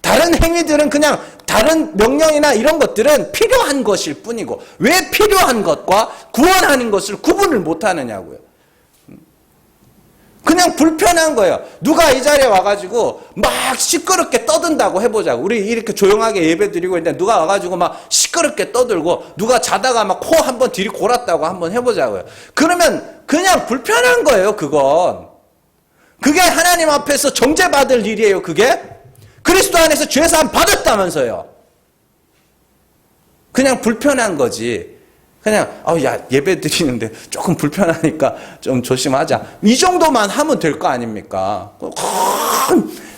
다른 행위들은 그냥 다른 명령이나 이런 것들은 필요한 것일 뿐이고, 왜 필요한 것과 구원하는 것을 구분을 못하느냐고요. 그냥 불편한 거예요. 누가 이 자리에 와가지고 막 시끄럽게 떠든다고 해보자고. 우리 이렇게 조용하게 예배 드리고 있는데 누가 와가지고 막 시끄럽게 떠들고, 누가 자다가 막 코 한번 들이골았다고 한번 해보자고요. 그러면 그냥 불편한 거예요, 그건. 그게 하나님 앞에서 정죄받을 일이에요, 그게. 그리스도 안에서 죄사함 받았다면서요. 그냥 불편한 거지. 그냥 예배 드리는데 조금 불편하니까 좀 조심하자. 이 정도만 하면 될 거 아닙니까?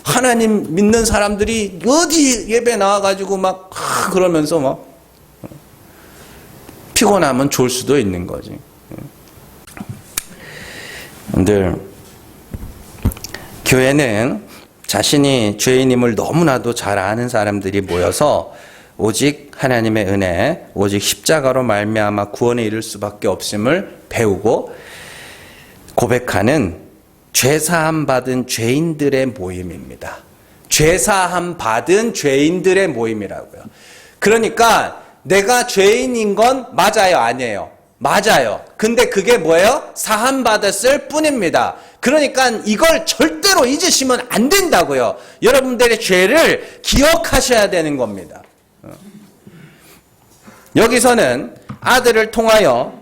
하나님 믿는 사람들이 어디 예배 나와가지고 막 그러면서 막 피곤하면 졸 수도 있는 거지. 근데 교회는 자신이 죄인임을 너무나도 잘 아는 사람들이 모여서 오직 하나님의 은혜, 오직 십자가로 말미암아 구원에 이를 수밖에 없음을 배우고 고백하는 죄사함 받은 죄인들의 모임입니다. 죄사함 받은 죄인들의 모임이라고요. 그러니까 내가 죄인인 건 맞아요, 아니에요? 맞아요. 근데 그게 뭐예요? 사함 받았을 뿐입니다. 그러니까 이걸 절대로 잊으시면 안 된다고요. 여러분들의 죄를 기억하셔야 되는 겁니다. 여기서는 아들을 통하여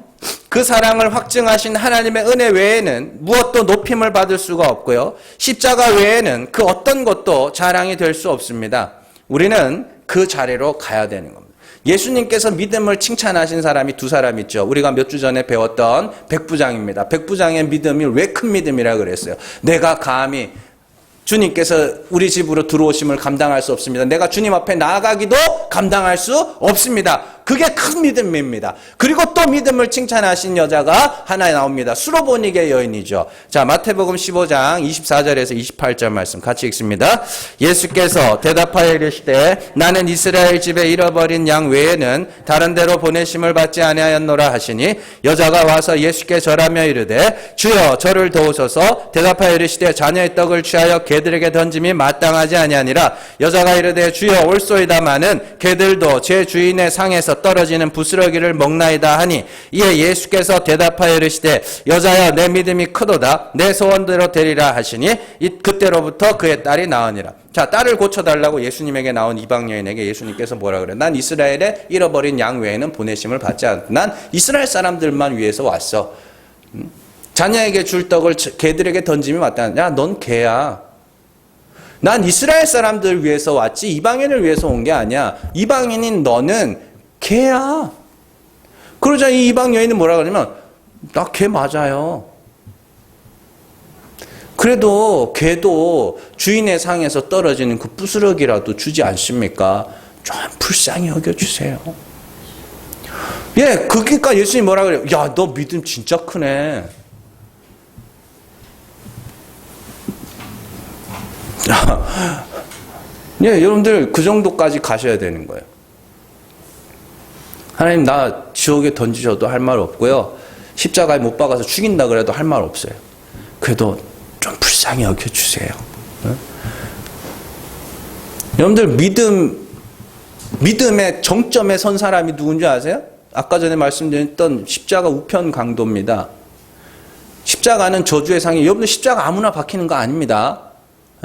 그 사랑을 확증하신 하나님의 은혜 외에는 무엇도 높임을 받을 수가 없고요. 십자가 외에는 그 어떤 것도 자랑이 될 수 없습니다. 우리는 그 자리로 가야 되는 겁니다. 예수님께서 믿음을 칭찬하신 사람이 두 사람 있죠. 우리가 몇 주 전에 배웠던 백부장입니다. 백부장의 믿음이 왜 큰 믿음이라 그랬어요? 내가 감히 주님께서 우리 집으로 들어오심을 감당할 수 없습니다. 내가 주님 앞에 나아가기도 감당할 수 없습니다. 그게 큰 믿음입니다. 그리고 또 믿음을 칭찬하신 여자가 하나 나옵니다. 수로보니게 여인이죠. 자, 마태복음 15장 24절에서 28절 말씀 같이 읽습니다. 예수께서 대답하여 이르시되 나는 이스라엘 집에 잃어버린 양 외에는 다른 데로 보내심을 받지 아니하였노라 하시니 여자가 와서 예수께 절하며 이르되 주여 저를 도우소서. 대답하여 이르시되 자녀의 떡을 취하여 개들에게 던짐이 마땅하지 아니하니라. 여자가 이르되 주여 올소이다마는 개들도 제 주인의 상에서 떨어지는 부스러기를 먹나이다 하니 이에 예수께서 대답하여 이르시되 여자여 내 믿음이 크도다. 내 소원대로 되리라 하시니 그때로부터 그의 딸이 나으니라. 자, 딸을 고쳐달라고 예수님에게 나온 이방 여인에게 예수님께서 뭐라 그래요? 난 이스라엘에 잃어버린 양 외에는 보내심을 받지 않았다. 난 이스라엘 사람들만 위해서 왔어. 자녀에게 줄 떡을 개들에게 던짐이 마땅하다. 야, 넌 개야. 난 이스라엘 사람들을 위해서 왔지 이방인을 위해서 온 게 아니야. 이방인인 너는 개야. 그러자 이 이방 여인은 뭐라 그러냐면 나 개 맞아요. 그래도 개도 주인의 상에서 떨어지는 그 부스러기라도 주지 않습니까? 좀 불쌍히 여겨주세요. 예, 그러니까 예수님이 뭐라 그래요? 야, 너 믿음 진짜 크네. 예, 여러분들 그 정도까지 가셔야 되는 거예요. 하나님 나 지옥에 던지셔도 할 말 없고요. 십자가에 못 박아서 죽인다 그래도 할 말 없어요. 그래도 좀 불쌍히 여겨주세요. 네? 여러분들 믿음의 정점에 선 사람이 누군지 아세요? 아까 전에 말씀드렸던 십자가 우편 강도입니다. 십자가는 저주의 상이, 여러분들 십자가 아무나 박히는 거 아닙니다.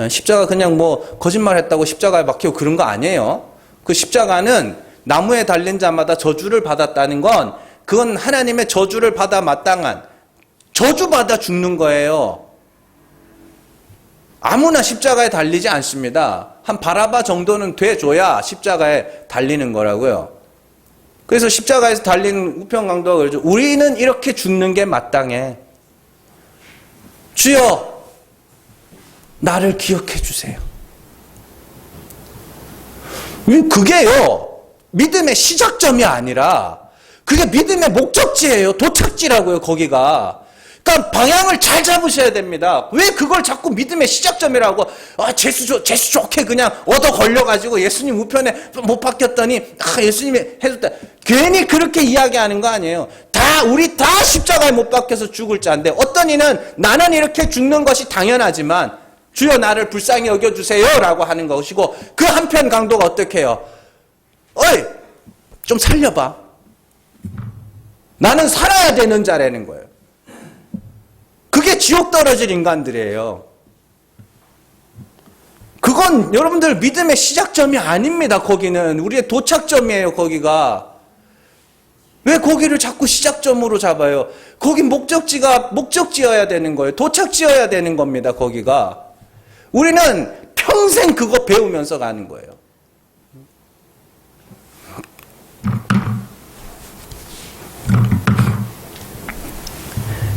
십자가 그냥 뭐 거짓말 했다고 십자가에 박히고 그런 거 아니에요. 그 십자가는 나무에 달린 자마다 저주를 받았다는 건 그건 하나님의 저주를 받아 마땅한, 저주받아 죽는 거예요. 아무나 십자가에 달리지 않습니다. 한 바라바 정도는 돼줘야 십자가에 달리는 거라고요. 그래서 십자가에서 달린 우편강도가 그러죠. 우리는 이렇게 죽는 게 마땅해. 주여 나를 기억해 주세요. 그게요 믿음의 시작점이 아니라 그게 믿음의 목적지예요. 도착지라고요. 거기가. 그러니까 방향을 잘 잡으셔야 됩니다. 왜 그걸 자꾸 믿음의 시작점이라고 재수 좋게 그냥 얻어 걸려가지고 예수님 우편에 못 박혔더니 예수님이 해줬다. 괜히 그렇게 이야기하는 거 아니에요. 우리 다 십자가에 못 박혀서 죽을 자인데 어떤 이는 나는 이렇게 죽는 것이 당연하지만 주여 나를 불쌍히 여겨주세요 라고 하는 것이고, 그 한편 강도가 어떻게 해요? 어이 좀 살려봐. 나는 살아야 되는 자라는 거예요. 그게 지옥 떨어질 인간들이에요. 그건 여러분들 믿음의 시작점이 아닙니다. 거기는 우리의 도착점이에요. 거기가. 왜 거기를 자꾸 시작점으로 잡아요? 거기 목적지여야 되는 거예요. 도착지여야 되는 겁니다. 거기가. 우리는 평생 그거 배우면서 가는 거예요.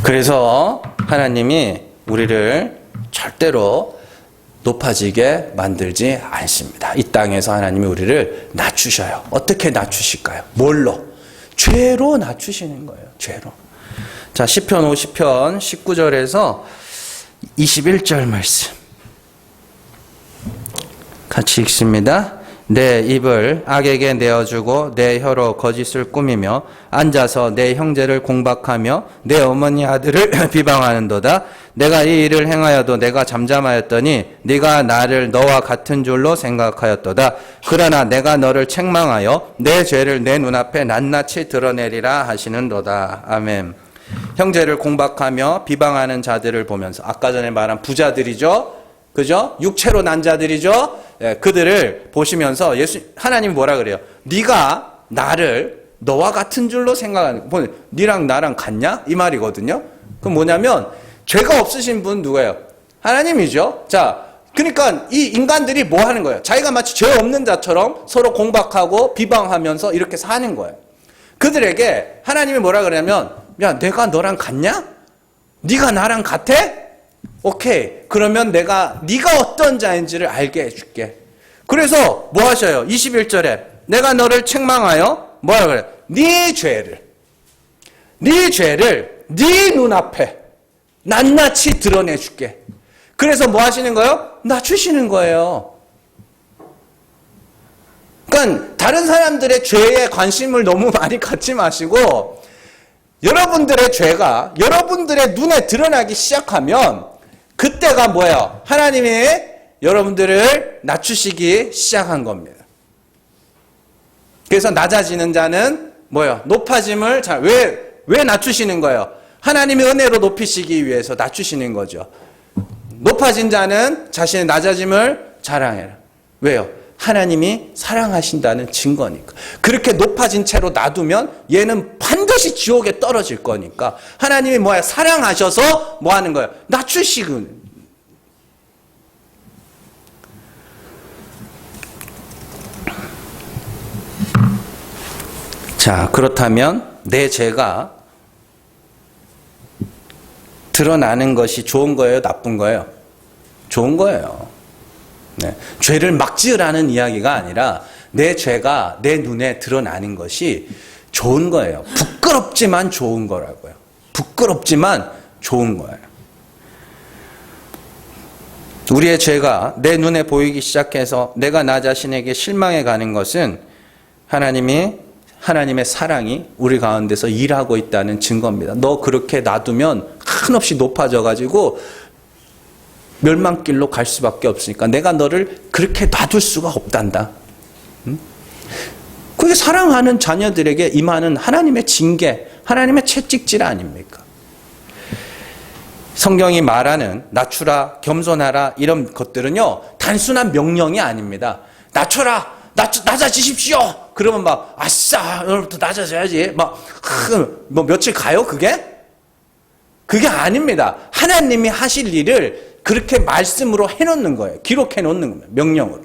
그래서 하나님이 우리를 절대로 높아지게 만들지 않습니다. 이 땅에서 하나님이 우리를 낮추셔요. 어떻게 낮추실까요? 뭘로? 죄로 낮추시는 거예요. 죄로. 자, 시편 50편 19절에서 21절 말씀 같이 읽습니다. 내 입을 악에게 내어주고 내 혀로 거짓을 꾸미며 앉아서 내 형제를 공박하며 내 어머니 아들을 비방하는도다. 내가 이 일을 행하여도 내가 잠잠하였더니 네가 나를 너와 같은 줄로 생각하였도다. 그러나 내가 너를 책망하여 내 죄를 내 눈앞에 낱낱이 드러내리라 하시는도다. 아멘. 형제를 공박하며 비방하는 자들을 보면서, 아까 전에 말한 부자들이죠. 그죠? 육체로 난 자들이죠. 예, 그들을 보시면서 하나님이 뭐라 그래요? 네가 나를 너와 같은 줄로 생각하는 거. 네랑 나랑 같냐? 이 말이거든요. 그럼 뭐냐면 죄가 없으신 분 누구예요? 하나님이죠. 자, 그러니까 이 인간들이 뭐 하는 거예요? 자기가 마치 죄 없는 자처럼 서로 공박하고 비방하면서 이렇게 사는 거예요. 그들에게 하나님이 뭐라 그러냐면, 야, 내가 너랑 같냐? 네가 나랑 같아? 오케이. 그러면 네가 어떤 자인지를 알게 해줄게. 그래서 뭐 하셔요? 21절에 내가 너를 책망하여 뭐라 그래? 네 죄를 네 눈앞에 낱낱이 드러내줄게. 그래서 뭐 하시는 거예요? 낮추시는 거예요. 그러니까 다른 사람들의 죄에 관심을 너무 많이 갖지 마시고 여러분들의 죄가 여러분들의 눈에 드러나기 시작하면 그때가 뭐예요? 하나님이 여러분들을 낮추시기 시작한 겁니다. 그래서 낮아지는 자는 뭐예요? 높아짐을 왜 낮추시는 거예요? 하나님의 은혜로 높이시기 위해서 낮추시는 거죠. 높아진 자는 자신의 낮아짐을 자랑해라. 왜요? 하나님이 사랑하신다는 증거니까. 그렇게 높아진 채로 놔두면 얘는 반드시 지옥에 떨어질 거니까 하나님이 뭐야? 사랑하셔서 뭐 하는 거예요? 낮추시고. 자, 그렇다면 내 죄가 드러나는 것이 좋은 거예요? 나쁜 거예요? 좋은 거예요. 네. 죄를 막 지으라는 이야기가 아니라 내 죄가 내 눈에 드러나는 것이 좋은 거예요. 부끄럽지만 좋은 거라고요. 부끄럽지만 좋은 거예요. 우리의 죄가 내 눈에 보이기 시작해서 내가 나 자신에게 실망해 가는 것은 하나님의 사랑이 우리 가운데서 일하고 있다는 증거입니다. 너 그렇게 놔두면 한없이 높아져가지고 멸망길로 갈 수밖에 없으니까 내가 너를 그렇게 놔둘 수가 없단다. 그게 사랑하는 자녀들에게 임하는 하나님의 징계, 하나님의 채찍질 아닙니까? 성경이 말하는 낮추라, 겸손하라 이런 것들은요 단순한 명령이 아닙니다. 낮춰라, 낮아지십시오. 그러면 막 아싸 오늘부터 낮아져야지. 뭐 며칠 가요 그게? 그게 아닙니다. 하나님이 하실 일을 그렇게 말씀으로 해놓는 거예요. 기록해 놓는 겁니다. 명령으로.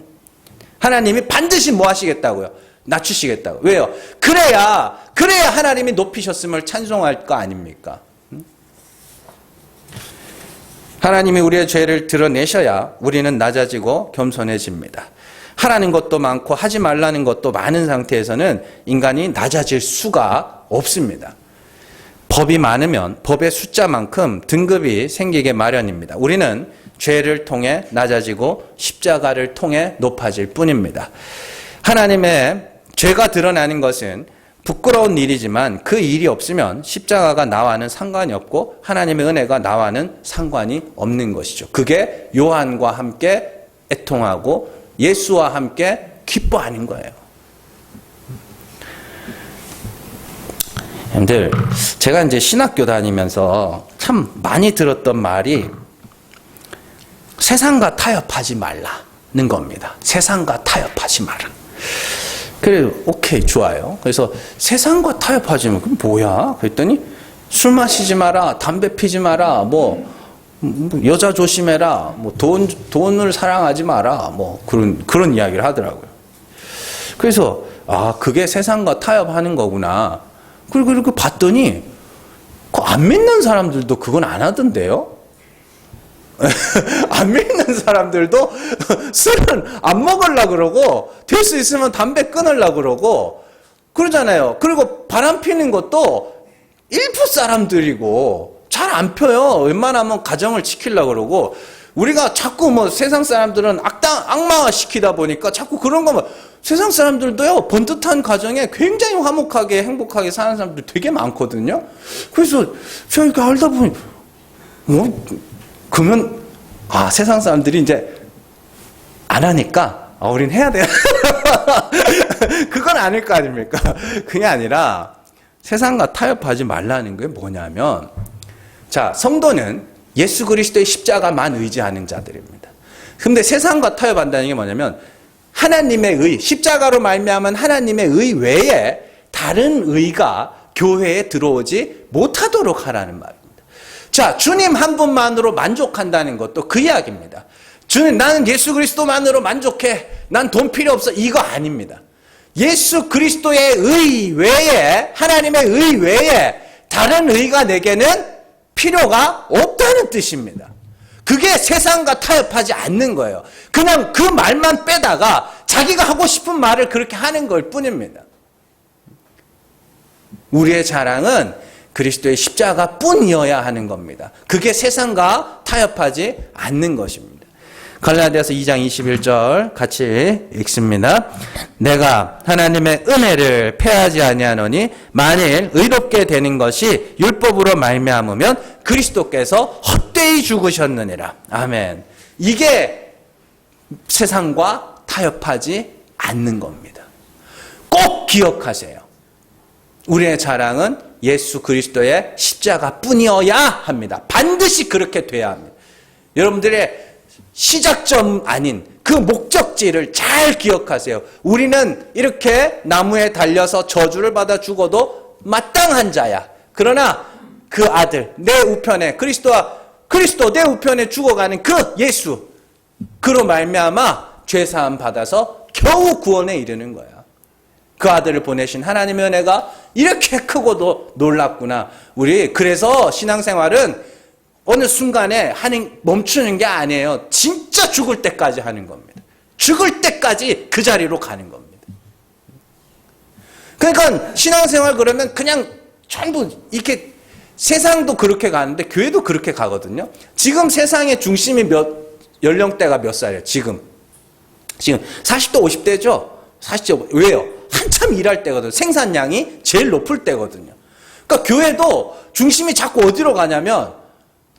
하나님이 반드시 뭐 하시겠다고요? 낮추시겠다고. 왜요? 그래야 하나님이 높이셨음을 찬송할 거 아닙니까? 하나님이 우리의 죄를 드러내셔야 우리는 낮아지고 겸손해집니다. 하라는 것도 많고 하지 말라는 것도 많은 상태에서는 인간이 낮아질 수가 없습니다. 법이 많으면 법의 숫자만큼 등급이 생기게 마련입니다. 우리는 죄를 통해 낮아지고 십자가를 통해 높아질 뿐입니다. 하나님의 죄가 드러나는 것은 부끄러운 일이지만 그 일이 없으면 십자가가 나와는 상관이 없고 하나님의 은혜가 나와는 상관이 없는 것이죠. 그게 요한과 함께 애통하고 예수와 함께 기뻐하는 거예요. 여러분들, 제가 이제 신학교 다니면서 참 많이 들었던 말이 세상과 타협하지 말라는 겁니다. 세상과 타협하지 마라. 그래, 오케이, 좋아요. 그래서 세상과 타협하지 마. 그럼 뭐야? 그랬더니 술 마시지 마라, 담배 피지 마라, 여자 조심해라, 돈을 사랑하지 마라, 그런 이야기를 하더라고요. 그래서, 그게 세상과 타협하는 거구나. 그리고 봤더니, 안 믿는 사람들도 그건 안 하던데요? 안 믿는 사람들도 술은 안 먹으려고 그러고 될 수 있으면 담배 끊으려고 그러고 그러잖아요. 그리고 바람 피는 것도 일부 사람들이고 잘 안 펴요. 웬만하면 가정을 지키려고 그러고 우리가 자꾸 세상 사람들은 악마화 시키다 보니까 자꾸 그런 거 세상 사람들도요 번듯한 가정에 굉장히 화목하게 행복하게 사는 사람들 되게 많거든요. 그래서 저희가 알다 보니 그러면 세상 사람들이 이제 안 하니까 우린 해야 돼요. 그건 아닐 거 아닙니까? 그게 아니라 세상과 타협하지 말라는 게 뭐냐면 자, 성도는 예수 그리스도의 십자가만 의지하는 자들입니다. 근데 세상과 타협한다는 게 뭐냐면 하나님의 의, 십자가로 말미암은 하나님의 의 외에 다른 의가 교회에 들어오지 못하도록 하라는 말입니다. 자, 주님 한 분만으로 만족한다는 것도 그 이야기입니다. 주님, 나는 예수 그리스도만으로 만족해. 난 돈 필요 없어. 이거 아닙니다. 예수 그리스도의 의 외에, 하나님의 의 외에 다른 의가 내게는 필요가 없다는 뜻입니다. 그게 세상과 타협하지 않는 거예요. 그냥 그 말만 빼다가 자기가 하고 싶은 말을 그렇게 하는 걸 뿐입니다. 우리의 자랑은 그리스도의 십자가 뿐이어야 하는 겁니다. 그게 세상과 타협하지 않는 것입니다. 갈라디아서 2장 21절 같이 읽습니다. 내가 하나님의 은혜를 패하지 아니하노니 만일 의롭게 되는 것이 율법으로 말미암으면 그리스도께서 헛되이 죽으셨느니라. 아멘. 이게 세상과 타협하지 않는 겁니다. 꼭 기억하세요. 우리의 자랑은 예수 그리스도의 십자가 뿐이어야 합니다. 반드시 그렇게 돼야 합니다. 여러분들의 시작점 아닌 그 목적지를 잘 기억하세요. 우리는 이렇게 나무에 달려서 저주를 받아 죽어도 마땅한 자야. 그러나 그 아들, 내 우편에 그리스도 내 우편에 죽어가는 그 예수, 그로 말미암아 죄사함 받아서 겨우 구원에 이르는 거야. 그 아들을 보내신 하나님의 은혜가 이렇게 크고도 놀랍구나. 우리 그래서 신앙생활은 어느 순간에 멈추는 게 아니에요. 진짜 죽을 때까지 하는 겁니다. 죽을 때까지 그 자리로 가는 겁니다. 그러니까 신앙생활 그러면 그냥 전부 이렇게 세상도 그렇게 가는데 교회도 그렇게 가거든요. 지금 세상의 중심이 연령대가 몇 살이에요? 지금 40대 50대죠? 40대 왜요? 한참 일할 때거든요. 생산량이 제일 높을 때거든요. 그러니까 교회도 중심이 자꾸 어디로 가냐면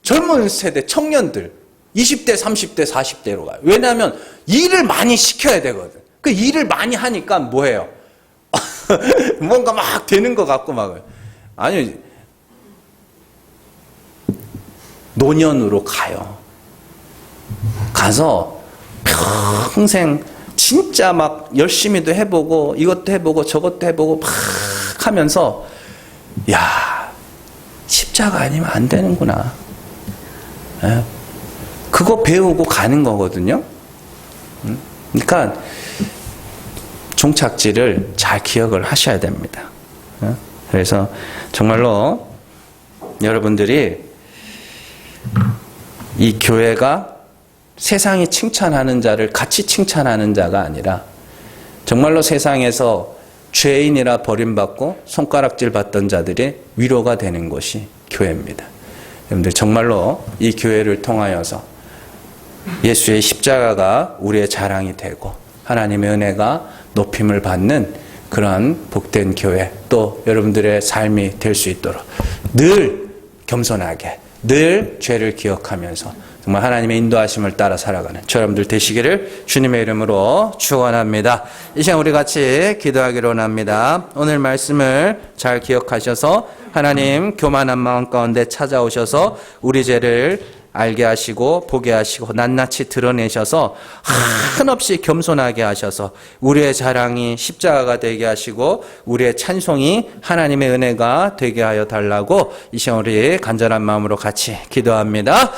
젊은 세대 청년들 20대 30대 40대로 가요. 왜냐하면 일을 많이 시켜야 되거든. 그 일을 많이 하니까 뭐해요? 뭔가 막 되는 것 같고 막 아니 노년으로 가요. 가서 평생 진짜 막 열심히도 해보고 이것도 해보고 저것도 해보고 막 하면서 야 십자가 아니면 안 되는구나. 예? 그거 배우고 가는 거거든요. 그러니까 종착지를 잘 기억을 하셔야 됩니다. 예? 그래서 정말로 여러분들이 이 교회가 세상이 칭찬하는 자를 같이 칭찬하는 자가 아니라 정말로 세상에서 죄인이라 버림받고 손가락질 받던 자들의 위로가 되는 것이 교회입니다. 여러분들 정말로 이 교회를 통하여서 예수의 십자가가 우리의 자랑이 되고 하나님의 은혜가 높임을 받는 그러한 복된 교회 또 여러분들의 삶이 될 수 있도록 늘 겸손하게 늘 죄를 기억하면서 정말 하나님의 인도하심을 따라 살아가는 저 여러분들 되시기를 주님의 이름으로 축원합니다. 이 시간 우리 같이 기도하기로 원합니다. 오늘 말씀을 잘 기억하셔서 하나님 교만한 마음 가운데 찾아오셔서 우리 죄를 알게 하시고 보게 하시고 낱낱이 드러내셔서 한없이 겸손하게 하셔서 우리의 자랑이 십자가가 되게 하시고 우리의 찬송이 하나님의 은혜가 되게 하여 달라고 이 시간 우리 간절한 마음으로 같이 기도합니다.